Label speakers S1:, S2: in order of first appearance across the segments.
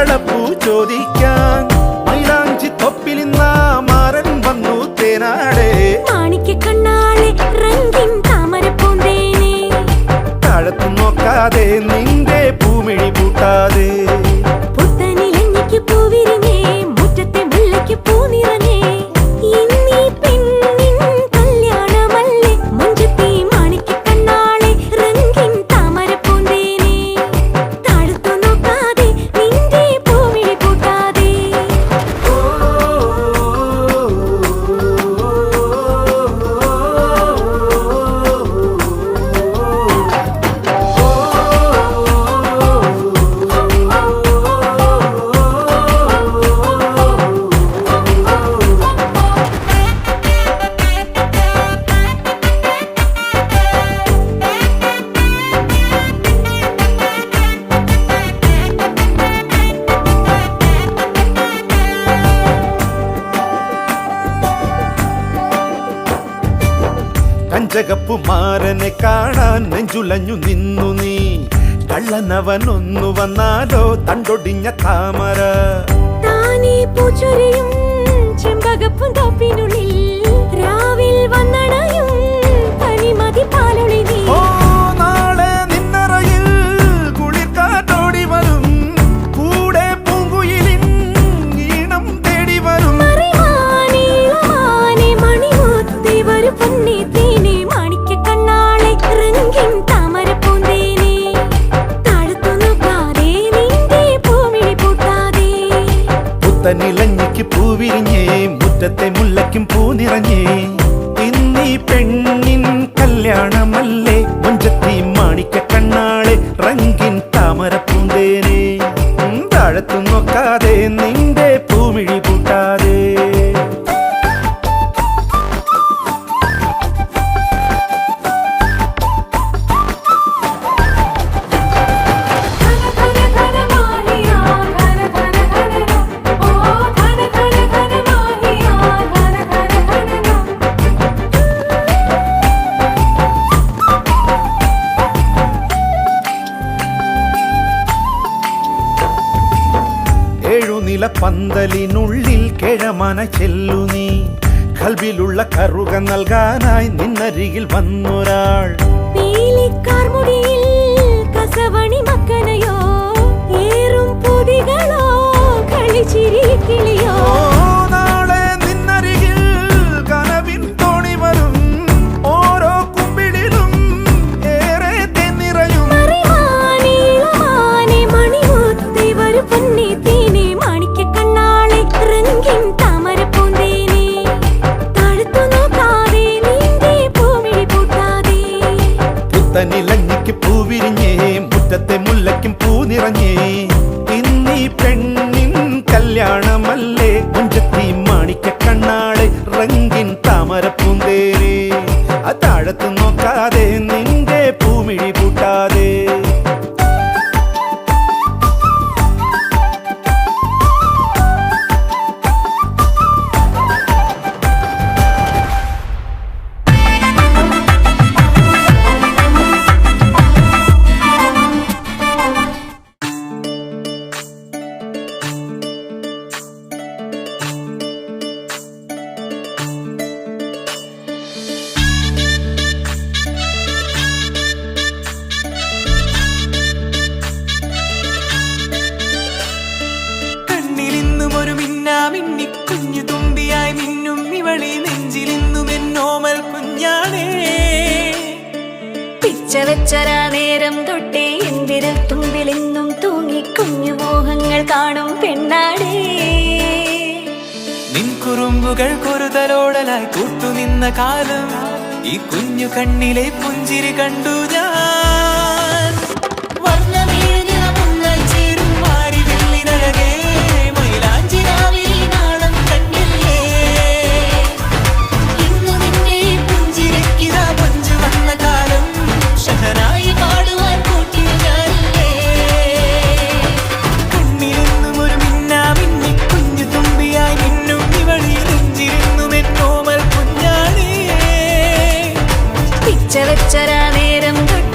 S1: മാമ്പഴപ്പൂ ചോദിക്കാൻ മൈലാഞ്ചി തൊപ്പിലിന്ന മാരൻ വന്നു തേനാടേ
S2: മാണിക്യ കണ്ണാളെ രംഗിൻ താമര പൂന്തേനെ
S1: താഴത്തു നോക്കാതെ നിന്റെ പൂമിഴി പൂട്ടാതെ
S2: പുത്തനിലഞ്ഞിക്ക് പൂവിരിഞ്ഞേ മുറ്റത്തെ മുല്ലയ്ക്ക് പൂ നിറഞ്ഞേ ഇന്നീ പെണ്ണിൻ കല്യാണമല്ലേ മുഞ്ചത്തി മാണിക്യ കണ്ണാളെ രംഗിൻ താമര പൂന്തേനെ താഴത്തു നോക്കാതെ നിന്റെ പൂമിഴി പൂട്ടാതെ
S1: കഞ്ചകപ്പുമാരനെ കാണാൻ നെഞ്ചുലഞ്ഞു നിന്നു നീ കള്ളനവനൊന്നു വന്നാലോ തണ്ടൊടിഞ്ഞ താമര
S2: താനേ പൂച്ചൊരിയും ചെമ്പകപ്പൂന്തോപ്പിനുള്ളിൽ രാവിൽ വന്നണയും പനിമതി പാലൊളി നീ
S1: ഓ നാളെ നിന്നറയിൽ കുളിർക്കാറ്റോടി വരും കൂടെ പൂങ്കുയിലിൻ ഈണം തേടി വരും
S2: മറിവാനീളമാനെ മണിമുത്തേ വരു പൊന്നേ തേനെ മാണിക്യ കണ്ണാളെ രംഗിൻ താമര പൂന്തേനെ താഴത്തു നോക്കാതെ നിന്റെ പൂമിഴി പൂട്ടാതെ
S1: പുത്തനിലഞ്ഞിക്ക് പൂവിരിഞ്ഞേ മുറ്റത്തെ മുല്ലയ്ക്കും പൂ നിറഞ്ഞേ ഇന്നീ പെണ്ണിൻ കല്യാണമല്ലേ മുഞ്ചത്തി മാണിക്ക കണ്ണാളെ റംഗിൻ താമര പൂന്തേനെ താഴത്തു നോക്കാതെ നിന്റെ പൂമിഴി പൂട്ടാതെ ഏഴുനില പന്തലിനുള്ളിൽ കിഴമന ചെല്ലു നീ കൽവിലുള്ള കറുക നൽകാനായി നിന്നരികിൽ വന്നൊരാൾ
S2: പീലിക്കാർ മുടിയിൽ കസവണി മക്കനയോ ഏറും പൊതികളോ കളിച്ചിരി കിളിയോ
S1: നാളെ നിന്നരികിൽ കനവിൻ തോണി വരും ഓരോ കുമ്പിടിലും ഏറെ തെന്നിറയും
S2: മറിവാനീളമാനെ മണിമുത്തേ വരു പൊന്നേ തേനെ മാണിക്യ കണ്ണാളെ രംഗിൻ താമര പൂന്തേനെ താഴത്തു നോക്കാതെ നിന്റെ പൂമിഴി പൂട്ടാതെ
S1: പുത്തനിലഞ്ഞിക്ക് പൂവിരിഞ്ഞേ മുറ്റത്തെ മുല്ലയ്ക്കും പൂ നിറഞ്ഞേ ഇന്നീ പെണ്ണിൻ കല്യാണമല്ലേ മുഞ്ചത്തി മാണിക്ക കണ്ണാളെ റംഗിൻ താമര പൂന്തേനെ താഴത്തു നോക്കാതെ നിന്റെ പൂമിഴി പൂട്ടാതെ
S3: കുഞ്ഞു തുമ്പിയായി മിന്നും ഇവളി നെഞ്ചിലിന്നും എന്നോമൽ കുഞ്ഞാണേ
S2: പിച്ച വെച്ചരാ നേരം തൊട്ടേ എന്തിരൽ തുമ്പിലെന്നും തൂങ്ങി കുഞ്ഞു മോഹങ്ങൾ കാണും പെണ്ണാടേ
S3: നിൻ കുറുമ്പുകൾ കുറുതലോടലായി കൂട്ടുനിന്ന കാലം ഈ കുഞ്ഞു കണ്ണിലെ പുഞ്ചിരി കണ്ടു ഞാൻ ചേരും മാറി വെള്ളിനഴകേ മൈലാഞ്ചി രാവിൽ നാളം കണ്ണില്ലേ ഇന്നു നിന്നെ പുഞ്ചിരിക്കിതാ പഞ്ചു വന്ന കാലം ഷഹനായി പാടുവാൻ കൂട്ടിയ ഞാനില്ലേ കണ്ണിലെന്നും ഒരു മിന്നാ മിന്നി കുഞ്ഞു തുമ്പിയായി മിന്നും ഇവളി നെഞ്ചിരുന്നും എന്നോമൽ കുഞ്ഞാണേ
S2: പിച്ച വെച്ചരാ നേരം തൊട്ട്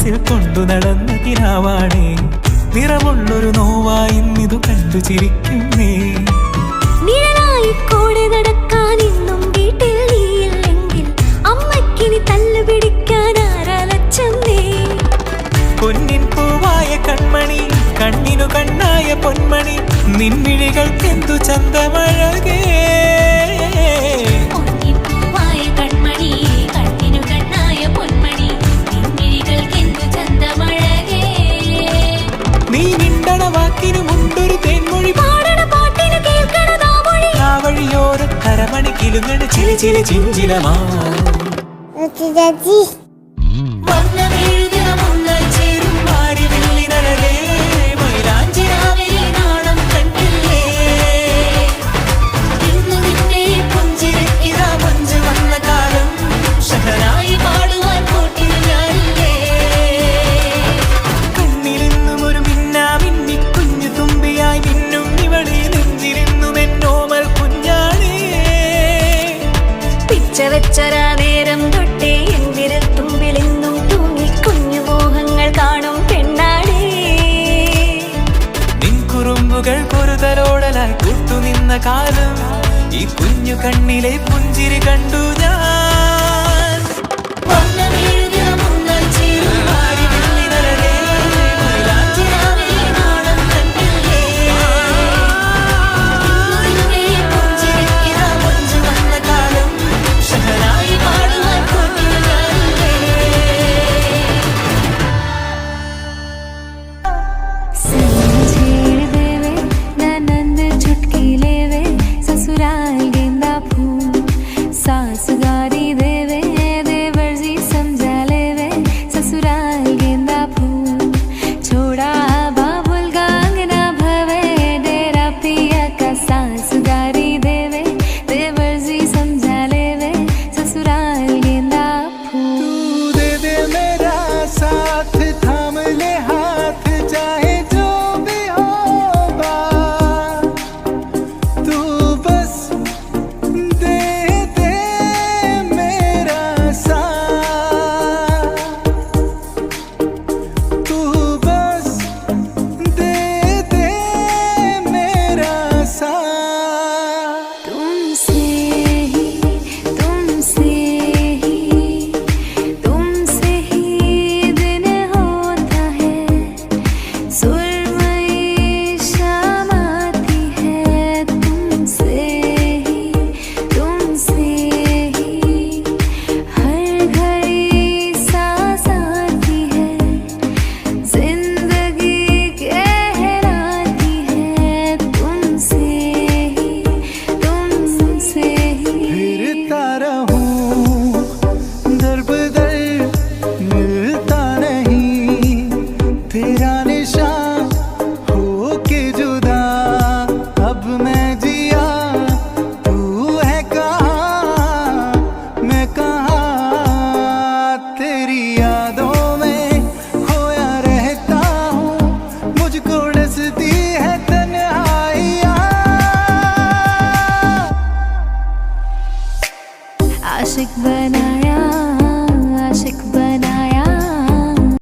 S3: മനസ്സിൽ കൊണ്ടു നടന്ന കിനാവാണേ നിറമുള്ളൊരു നോവായി ഇന്നിതു കണ്ടു ചിരിക്കുന്നേ
S2: നിഴലായി കൂടെ നടക്കാൻ ഇന്നും വീട്ടിൽ നീയില്ലെങ്കിൽ അമ്മക്കിനി തല്ലു പിടിക്കാൻ ആരാലച്ചമ്മേ
S3: പൊന്നിൻ പൂവായ കൺമണി കണ്ണിനു കണ്ണായ പൊന്മണി നിൻമിഴികൾക്കെന്തു ചന്തമഴകേ
S2: പൂവായ കൺമണി കണ്ണിനു കണ്ണായ പൊന്മണി നിൻമിഴികൾക്കെന്തു ചന്തമഴകേ
S3: നീ മിണ്ടണ വാക്കിനു മുണ്ടൊരു തേൻമൊഴി
S2: പാടണ പാട്ടിനു കേൾക്കണതാ മൊഴി
S3: ആ വഴിയോര കരമണി കിലുങ്ങണ ചിലി ചിലി ചിഞ്ചിലമാ
S2: വെച്ചരാ നേരം തൊട്ടേ എന്തിരൽ തുമ്പിലെന്നും തൂങ്ങി കുഞ്ഞു മോഹങ്ങൾ കാണും പെണ്ണാടേ
S3: നിൻ കുറുമ്പുകൾ പൊറുതലോടലായി കൂട്ടുനിന്ന കാലം ഈ കുഞ്ഞു കണ്ണിലെ പുഞ്ചിരി കണ്ടു ഞാൻ
S2: आशिक बनाया